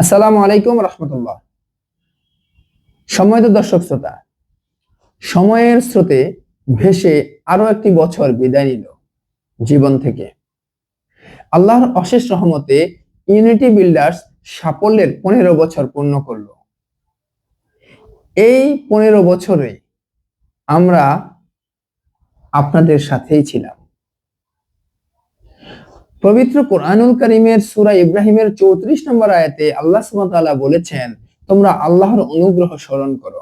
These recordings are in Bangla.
আসসালামু আলাইকুম রহমতুল্লাহ। সম্মানিত দর্শক শ্রোতা, সময়ের স্রোতে ভেসে আরো একটি বছর বিদায় নিল জীবন থেকে। আল্লাহর অশেষ রহমতে ইউনিটি বিল্ডার্স সাফল্যের 15 বছর পূর্ণ করল। এই 15 বছরে আমরা আপনাদের সাথেই ছিলাম। পবিত্র কোরআনুল কারীমের সূরা ইব্রাহিমের 34 নম্বর আয়াতে আল্লাহ সুবহানাহু ওয়া তাআলা বলেছেন, তোমরা আল্লাহর অনুগ্রহ স্মরণ করো।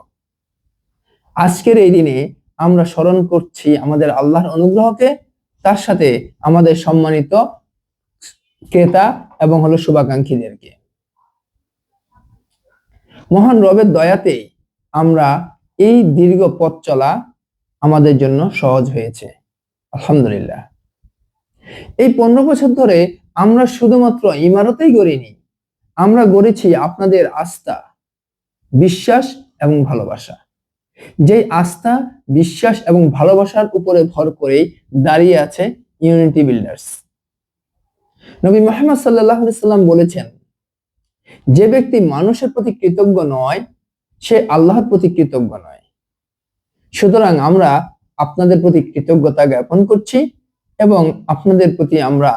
আজকের এই দিনে আমরা স্মরণ করছি আমাদের আল্লাহর অনুগ্রহকে, তার সাথে আমাদের সম্মানিত ক্রেতা এবং শুভাকাঙ্ক্ষীদেরকে। মহান রবের দয়াতেই আমরা এই দীর্ঘ পথ চলা আমাদের জন্য সহজ হয়েছে, আলহামদুলিল্লাহ। এই 15 বছর ধরে আমরা শুধুমাত্র ইমারতেই গড়িনি, আমরা গড়েছি আপনাদের আস্থা, বিশ্বাস এবং ভালোবাসা। যে আস্থা, বিশ্বাস এবং ভালোবাসার উপরে ভর করেই দাঁড়িয়ে আছে ইউনিটি বিল্ডার্স। নবী মুহাম্মদ সাল্লাল্লাহু আলাইহি সাল্লাম বলেছেন, যে ব্যক্তি মানুষের প্রতি কৃতজ্ঞ নয় সে আল্লাহর প্রতি কৃতজ্ঞ নয়। সুতরাং আমরা আপনাদের প্রতি কৃতজ্ঞতা জ্ঞাপন করছি এবং আপনাদের প্রতি আমরা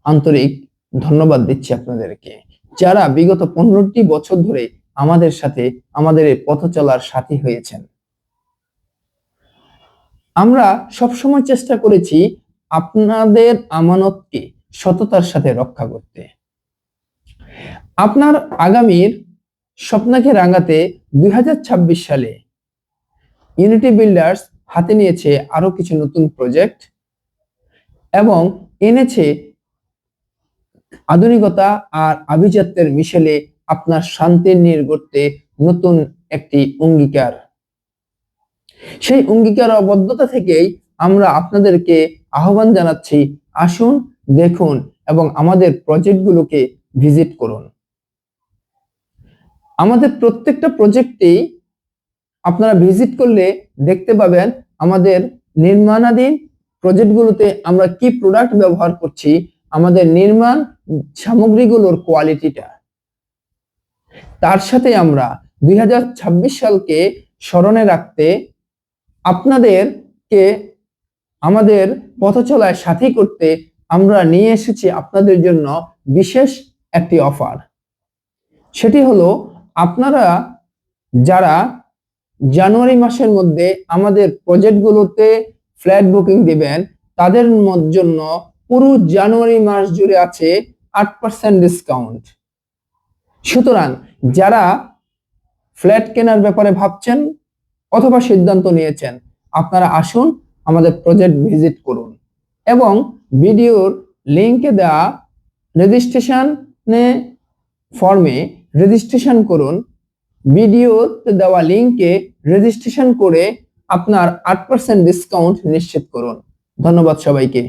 আন্তরিক ধন্যবাদ দিচ্ছি আপনাদেরকে, যারা বিগত 15টি বছর ধরে আমাদের সাথে আমাদের এই পথ চলার সাথী হয়েছেন। আমরা সবসময় চেষ্টা করেছি আপনাদের আমানতকে সততার সাথে রক্ষা করতে। আপনার আগামীর স্বপ্নকে রাঙাতে 2026 সালে ইউনিটি বিল্ডার্স হাতে নিয়েছে আরো কিছু নতুন প্রজেক্ট এবং এনেছে আধুনিকতা আর আভিজাত্যের মিশেলে আপনার শান্তির নীড় গড়তে নতুন একটি অঙ্গীকার। সেই অঙ্গীকারবদ্ধতা থেকেই আমরা আপনাদেরকে আহ্বান জানাচ্ছি, আসুন, দেখুন এবং আমাদের প্রজেক্টগুলোকে ভিজিট করুন। আমাদের প্রত্যেকটা প্রজেক্টেই আপনারা ভিজিট করলে দেখতে পাবেন আমাদের নির্মাণাধীন প্রজেক্টগুলোতে আমরা কি প্রোডাক্ট ব্যবহার করছি, আমাদের নির্মাণ সামগ্রীগুলোর কোয়ালিটিটা। তার সাথে আমরা 2026 সালকে স্মরণে রাখতে আপনাদেরকে আমাদের পথ চলায় সাথী করতে আমরা নিয়ে এসেছি আপনাদের জন্য বিশেষ একটি অফার। সেটি হলো, আপনারা যারা জানুয়ারি মাসের মধ্যে আমাদের প্রজেক্টগুলোতে ফ্ল্যাট বুকিং দিবেন, তাদের জন্য পুরো জানুয়ারি মাস জুড়ে আছে 8% ডিসকাউন্ট। সুতরাং যারা ফ্ল্যাট কেনার ব্যাপারে ভাবছেন অথবা সিদ্ধান্ত নিয়েছেন, আপনারা আসুন, আমাদের প্রজেক্ট ভিজিট করুন এবং ভিডিওর লিংকে দেওয়া রেজিস্ট্রেশনে ফর্মে রেজিস্ট্রেশন করুন। ভিডিওতে দেওয়া লিংকে রেজিস্ট্রেশন করে আপনার 8% ডিসকাউন্ট নিশ্চিত করুন। ধন্যবাদ সবাইকে।